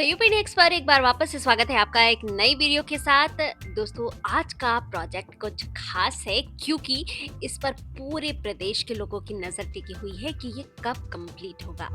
तो UP next पर एक बार वापस से स्वागत है आपका एक नई वीडियो के साथ। दोस्तों, आज का प्रोजेक्ट कुछ खास है क्योंकि इस पर पूरे प्रदेश के लोगों की नजर टिकी हुई है कि ये कब कंप्लीट होगा।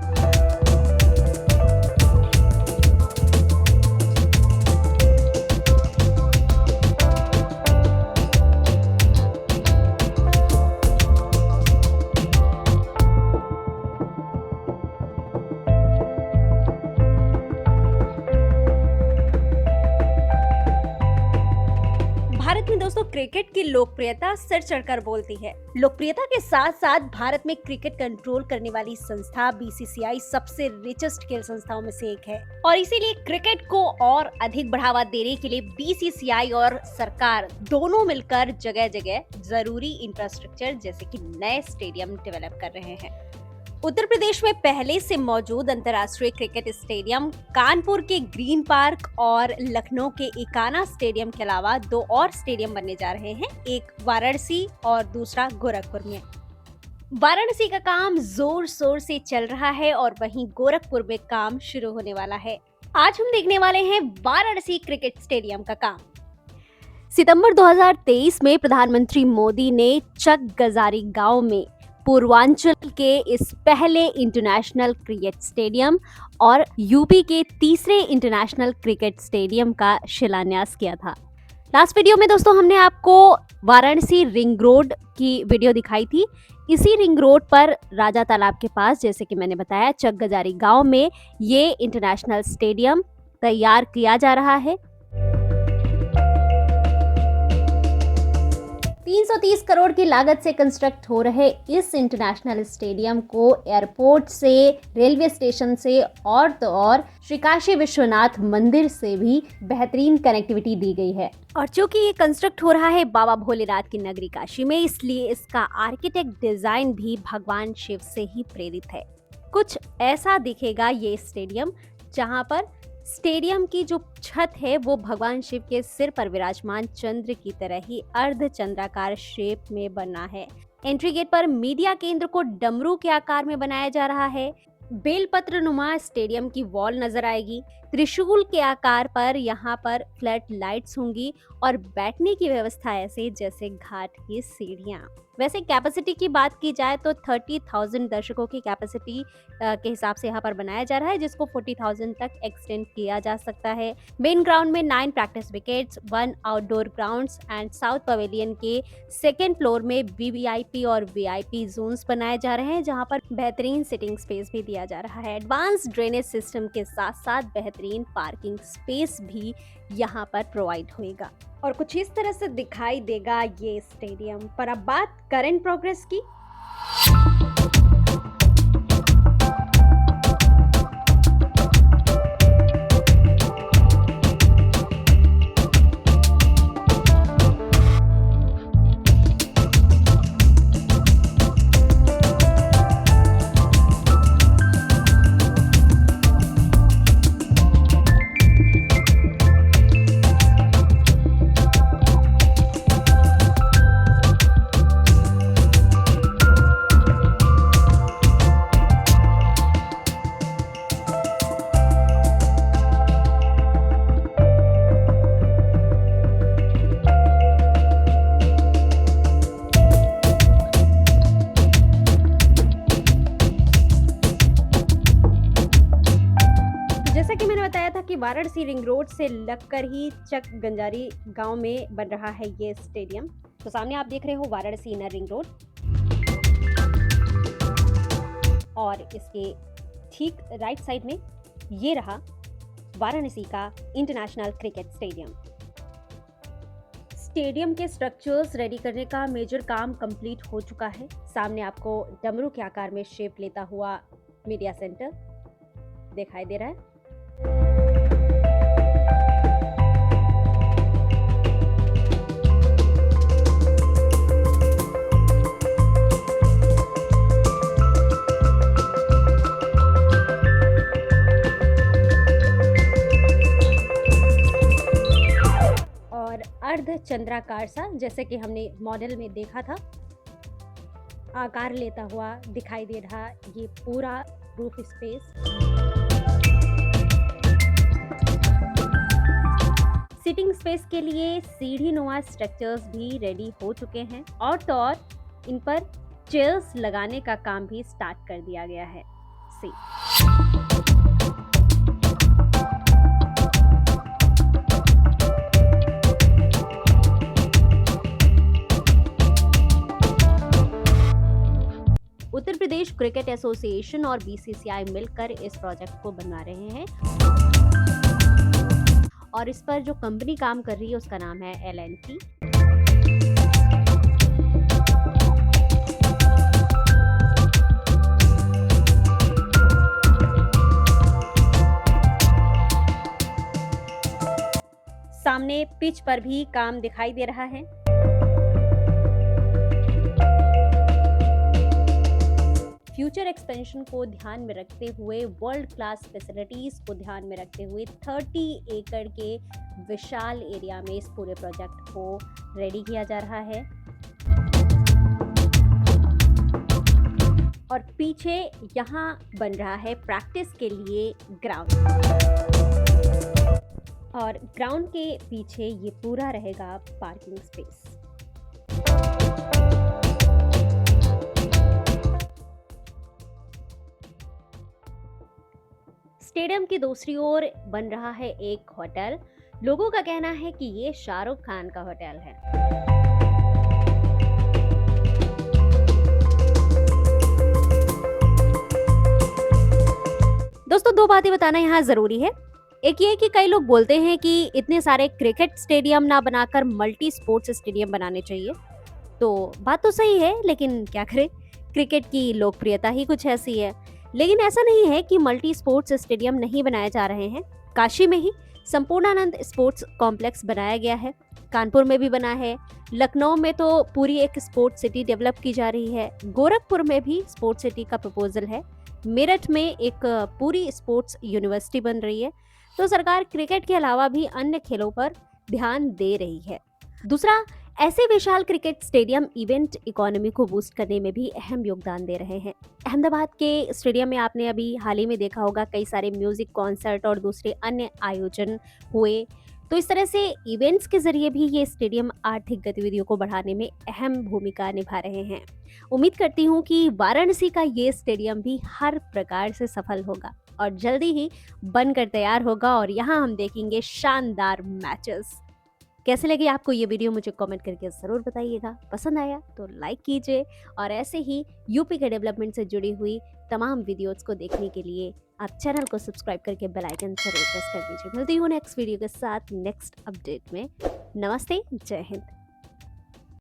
भारत में दोस्तों क्रिकेट की लोकप्रियता सिर चढ़कर बोलती है। लोकप्रियता के साथ साथ भारत में क्रिकेट कंट्रोल करने वाली संस्था बीसीसीआई सबसे रिचेस्ट खेल संस्थाओं में से एक है और इसीलिए क्रिकेट को और अधिक बढ़ावा देने के लिए बीसीसीआई और सरकार दोनों मिलकर जगह जगह जरूरी इंफ्रास्ट्रक्चर जैसे कि नए स्टेडियम डेवलप कर रहे हैं। उत्तर प्रदेश में पहले से मौजूद अंतर्राष्ट्रीय क्रिकेट स्टेडियम, कानपुर के ग्रीन पार्क और लखनऊ के इकाना स्टेडियम के अलावा दो और स्टेडियम बनने जा रहे हैं, एक वाराणसी और दूसरा गोरखपुर में। वाराणसी का काम जोर शोर से चल रहा है और वहीं गोरखपुर में काम शुरू होने वाला है। आज हम देखने वाले हैं वाराणसी क्रिकेट स्टेडियम का काम। सितंबर 2023 में प्रधानमंत्री मोदी ने चक गजारी गांव में पूर्वांचल के इस पहले इंटरनेशनल क्रिकेट स्टेडियम और यूपी के तीसरे इंटरनेशनल क्रिकेट स्टेडियम का शिलान्यास किया था। लास्ट वीडियो में दोस्तों हमने आपको वाराणसी रिंग रोड की वीडियो दिखाई थी। इसी रिंग रोड पर राजा तालाब के पास, जैसे कि मैंने बताया, चक गजारी गांव में ये इंटरनेशनल स्टेडियम तैयार किया जा रहा है। 330 करोड़ की लागत से कंस्ट्रक्ट हो रहे इस इंटरनेशनल स्टेडियम को एयरपोर्ट से, रेलवे स्टेशन से और तो और श्री काशी विश्वनाथ मंदिर से भी बेहतरीन कनेक्टिविटी दी गई है। और चूंकि ये कंस्ट्रक्ट हो रहा है बाबा भोलेनाथ की नगरी काशी में, इसलिए इसका आर्किटेक्ट डिजाइन भी भगवान शिव से ही प्रेरित है। कुछ ऐसा दिखेगा ये स्टेडियम, जहां पर स्टेडियम की जो छत है वो भगवान शिव के सिर पर विराजमान चंद्र की तरह ही अर्धचंद्राकार शेप में बना है। एंट्री गेट पर मीडिया केंद्र को डमरू के आकार में बनाया जा रहा है। बेलपत्र नुमा स्टेडियम की वॉल नजर आएगी। त्रिशूल के आकार पर यहाँ पर फ्लैट लाइट्स होंगी और बैठने की व्यवस्था ऐसे जैसे घाट की सीढ़ियाँ। वैसे कैपेसिटी की बात की जाए तो 30,000 दर्शकों की कैपेसिटी के हिसाब से यहाँ पर बनाया जा रहा है, जिसको 40,000 तक एक्सटेंड किया जा सकता है। मेन ग्राउंड में 9 practice wickets, 1 outdoor grounds and south pavilion के सेकेंड फ्लोर में वीवीआईपी और वीआईपी जोन्स बनाए जा रहे हैं, जहाँ पर बेहतरीन सिटिंग स्पेस भी दिया जा रहा है। एडवांस ड्रेनेज सिस्टम के साथ साथ बेहतरीन पार्किंग स्पेस भी यहाँ पर प्रोवाइड होएगा और कुछ इस तरह से दिखाई देगा ये स्टेडियम। पर अब बात करंट प्रोग्रेस की। जैसा कि मैंने बताया था कि वाराणसी रिंग रोड से लगकर ही चक गंजारी गांव में बन रहा है ये स्टेडियम। तो सामने आप देख रहे हो वाराणसी इनर रिंग रोड और इसके ठीक राइट साइड में ये रहा वाराणसी का इंटरनेशनल क्रिकेट स्टेडियम। स्टेडियम के स्ट्रक्चर्स रेडी करने का मेजर काम कंप्लीट हो चुका है। सामने आपको डमरू के आकार में शेप लेता हुआ मीडिया सेंटर दिखाई दे रहा है। और अर्धचंद्राकार सा, जैसे कि हमने मॉडल में देखा था, आकार लेता हुआ दिखाई दे रहा ये पूरा रूफ स्पेस। सीटिंग स्पेस के लिए सीढ़ी-नुमा स्ट्रक्चर्स भी रेडी हो चुके हैं और तो और इन पर चेयर्स लगाने का काम भी स्टार्ट कर दिया गया है। सी उत्तर प्रदेश क्रिकेट एसोसिएशन और बीसीसीआई मिलकर इस प्रोजेक्ट को बनवा रहे हैं और इस पर जो कंपनी काम कर रही है उसका नाम है L&T। सामने पिच पर भी काम दिखाई दे रहा है। फ्यूचर एक्सपेंशन को ध्यान में रखते हुए, वर्ल्ड क्लास फैसिलिटीज को ध्यान में रखते हुए 30 एकड़ के विशाल एरिया में इस पूरे प्रोजेक्ट को रेडी किया जा रहा है। और पीछे यहाँ बन रहा है प्रैक्टिस के लिए ग्राउंड और ग्राउंड के पीछे ये पूरा रहेगा पार्किंग स्पेस। स्टेडियम की दूसरी ओर बन रहा है एक होटल। लोगों का कहना है कि ये शाहरुख खान का होटल है। दोस्तों, दो बातें बताना यहाँ जरूरी है। एक ये कि कई लोग बोलते हैं कि इतने सारे क्रिकेट स्टेडियम ना बनाकर मल्टी स्पोर्ट्स स्टेडियम बनाने चाहिए। तो बात तो सही है, लेकिन क्या करें, क्रिकेट की लोकप्रियता ही कुछ ऐसी है। लेकिन ऐसा नहीं है कि मल्टी स्पोर्ट्स स्टेडियम नहीं बनाए जा रहे हैं। काशी में ही संपूर्णानंद स्पोर्ट्स कॉम्प्लेक्स बनाया गया है, कानपुर में भी बना है, लखनऊ में तो पूरी एक स्पोर्ट्स सिटी डेवलप की जा रही है, गोरखपुर में भी स्पोर्ट्स सिटी का प्रपोजल है, मेरठ में एक पूरी स्पोर्ट्स यूनिवर्सिटी बन रही है। तो सरकार क्रिकेट के अलावा भी अन्य खेलों पर ध्यान दे रही है। दूसरा, ऐसे विशाल क्रिकेट स्टेडियम इवेंट इकोनॉमी को बूस्ट करने में भी अहम योगदान दे रहे हैं। अहमदाबाद के स्टेडियम में आपने अभी हाल ही में देखा होगा, कई सारे म्यूजिक कॉन्सर्ट और दूसरे अन्य आयोजन हुए। तो इस तरह से इवेंट्स के जरिए भी ये स्टेडियम आर्थिक गतिविधियों को बढ़ाने में अहम भूमिका निभा रहे हैं। उम्मीद करती हूँ कि वाराणसी का ये स्टेडियम भी हर प्रकार से सफल होगा और जल्दी ही बनकर तैयार होगा और यहाँ हम देखेंगे शानदार मैचेस। कैसे लगी आपको ये वीडियो, मुझे कमेंट करके ज़रूर बताइएगा। पसंद आया तो लाइक कीजिए और ऐसे ही यूपी के डेवलपमेंट से जुड़ी हुई तमाम वीडियोस को देखने के लिए आप चैनल को सब्सक्राइब करके बेल आइकन जरूर प्रेस कर दीजिए। मिलती हूँ नेक्स्ट वीडियो के साथ नेक्स्ट अपडेट में। नमस्ते, जय हिंद।